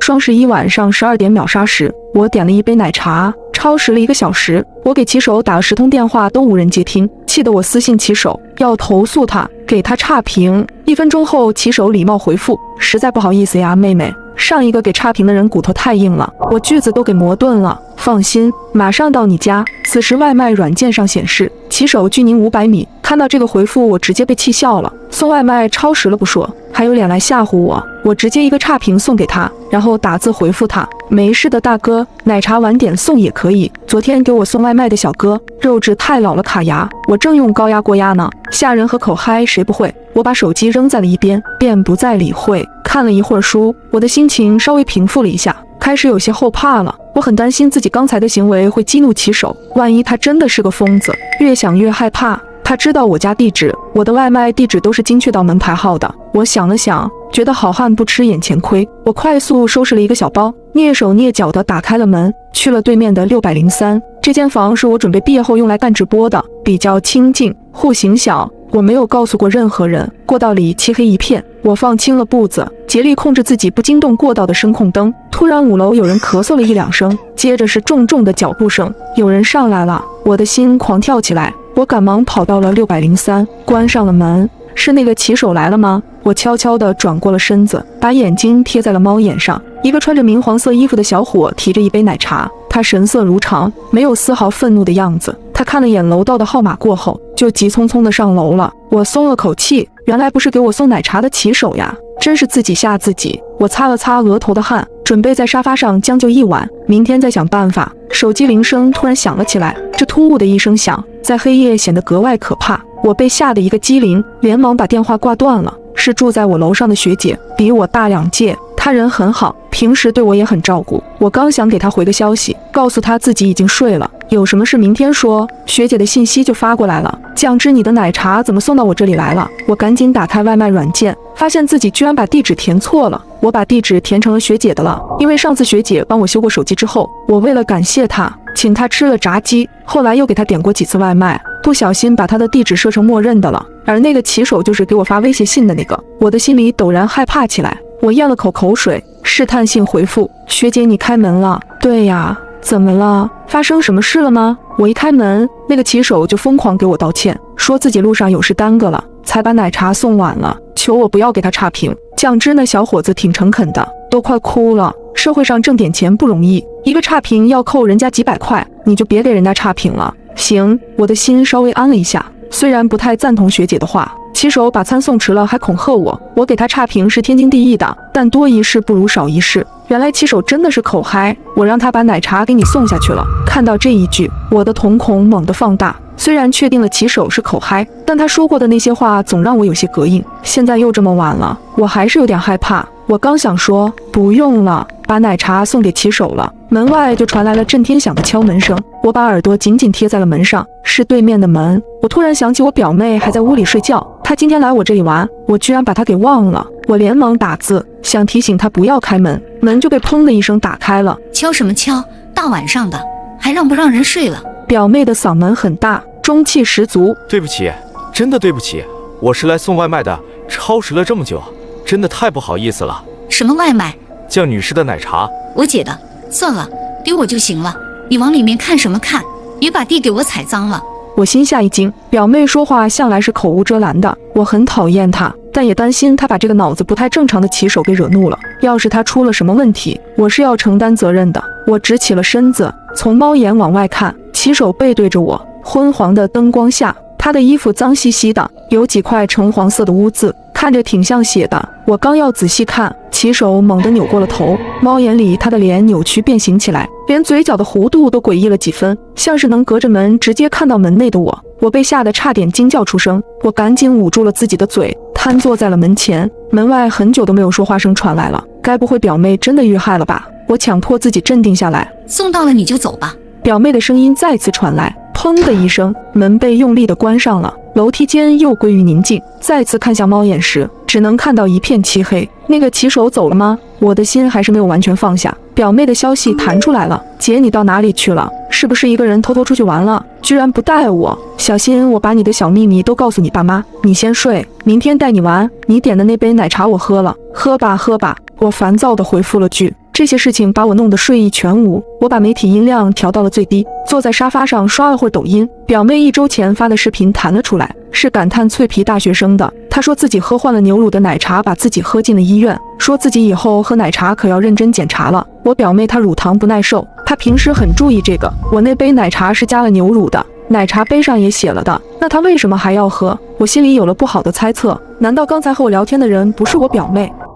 双11晚上12点秒杀时，我点了一杯奶茶，超时了1个小时。我给骑手打了10通电话，都无人接听，气得我私信骑手要投诉他，给他差评。1分钟后，骑手礼貌回复：实在不好意思呀，妹妹，上一个给差评的人骨头太硬了，我句子都给磨钝了。放心，马上到你家。此时外卖软件上显示骑手距您500米。看到这个回复，我直接被气笑了。送外卖超时了不说，还有脸来吓唬我。我直接一个差评送给他，然后打字回复他：没事的大哥，奶茶晚点送也可以。昨天给我送外卖的小哥，肉质太老了卡牙，我正用高压锅压呢。吓人和口嗨谁不会？我把手机扔在了一边，便不再理会。看了一会儿书，我的心情稍微平复了一下，开始有些后怕了。我很担心自己刚才的行为会激怒骑手，万一他真的是个疯子。越想越害怕。他知道我家地址，我的外卖地址都是精确到门牌号的。我想了想，觉得好汉不吃眼前亏，我快速收拾了一个小包，蹑手蹑脚地打开了门，去了对面的603。这间房是我准备毕业后用来干直播的，比较清静，户型小。我没有告诉过任何人。过道里漆黑一片，我放轻了步子，竭力控制自己不惊动过道的声控灯。突然5楼有人咳嗽了1、2声，接着是重重的脚步声，有人上来了，我的心狂跳起来。我赶忙跑到了603，关上了门。是那个骑手来了吗？我悄悄地转过了身子，把眼睛贴在了猫眼上。一个穿着明黄色衣服的小伙提着一杯奶茶，他神色如常，没有丝毫愤怒的样子。他看了眼楼道的号码过后，就急匆匆地上楼了。我松了口气，原来不是给我送奶茶的骑手呀，真是自己吓自己。我擦了擦额头的汗，准备在沙发上将就一晚，明天再想办法。手机铃声突然响了起来，这突兀的一声响，在黑夜显得格外可怕。我被吓得一个机灵，连忙把电话挂断了。是住在我楼上的学姐，比我大2届，她人很好，平时对我也很照顾。我刚想给她回个消息，告诉她自己已经睡了，有什么事明天说，学姐的信息就发过来了：酱汁，你的奶茶怎么送到我这里来了？我赶紧打开外卖软件，发现自己居然把地址填错了。我把地址填成了学姐的了，因为上次学姐帮我修过手机之后，我为了感谢她，请她吃了炸鸡，后来又给她点过几次外卖，不小心把她的地址设成默认的了。而那个骑手就是给我发威胁信的那个，我的心里陡然害怕起来。我咽了口口水，试探性回复：学姐，你开门了？对呀，怎么了？发生什么事了吗？我一开门，那个骑手就疯狂给我道歉，说自己路上有事耽搁了，才把奶茶送晚了，求我不要给他差评。酱汁那小伙子挺诚恳的，都快哭了。社会上挣点钱不容易，一个差评要扣人家几百块，你就别给人家差评了。行，我的心稍微安了一下。虽然不太赞同学姐的话，骑手把餐送迟了还恐吓我给他差评是天经地义的，但多一事不如少一事。原来骑手真的是口嗨，我让他把奶茶给你送下去了。看到这一句，我的瞳孔猛地放大。虽然确定了骑手是口嗨，但他说过的那些话总让我有些膈应。现在又这么晚了，我还是有点害怕。我刚想说不用了，把奶茶送给骑手了，门外就传来了震天响的敲门声。我把耳朵紧紧贴在了门上，是对面的门。我突然想起我表妹还在屋里睡觉，她今天来我这里玩，我居然把她给忘了。我连忙打字想提醒她不要开门，门就被砰的一声打开了。敲什么敲？大晚上的还让不让人睡了？表妹的嗓门很大，中气十足。对不起，真的对不起，我是来送外卖的，超时了这么久，真的太不好意思了。什么外卖？酱女士的奶茶。我姐的，算了，丢我就行了，你往里面看什么看？别把地给我踩脏了。我心下一惊，表妹说话向来是口无遮拦的，我很讨厌她，但也担心她把这个脑子不太正常的骑手给惹怒了。要是她出了什么问题，我是要承担责任的。我直起了身子，从猫眼往外看，骑手背对着我，昏黄的灯光下，他的衣服脏兮兮的，有几块橙黄色的污渍，看着挺像血的。我刚要仔细看，骑手猛地扭过了头，猫眼里他的脸扭曲变形起来，连嘴角的弧度都诡异了几分，像是能隔着门直接看到门内的我。我被吓得差点惊叫出声，我赶紧捂住了自己的嘴，瘫坐在了门前。门外很久都没有说话声传来了，该不会表妹真的遇害了吧？我强迫自己镇定下来。送到了你就走吧。表妹的声音再次传来，砰的一声，门被用力地关上了。楼梯间又归于宁静，再次看向猫眼时，只能看到一片漆黑。那个骑手走了吗？我的心还是没有完全放下。表妹的消息弹出来了，姐，你到哪里去了？是不是一个人偷偷出去玩了？居然不带我，小心我把你的小秘密都告诉你爸妈。你先睡，明天带你玩。你点的那杯奶茶我喝了，喝吧喝吧。我烦躁地回复了句。这些事情把我弄得睡意全无。我把媒体音量调到了最低，坐在沙发上刷了会儿抖音。表妹1周前发的视频弹了出来，是感叹脆皮大学生的。她说自己喝换了牛乳的奶茶，把自己喝进了医院，说自己以后喝奶茶可要认真检查了。我表妹她乳糖不耐受，她平时很注意这个。我那杯奶茶是加了牛乳的，奶茶杯上也写了的，那她为什么还要喝？我心里有了不好的猜测，难道刚才和我聊天的人不是我表妹？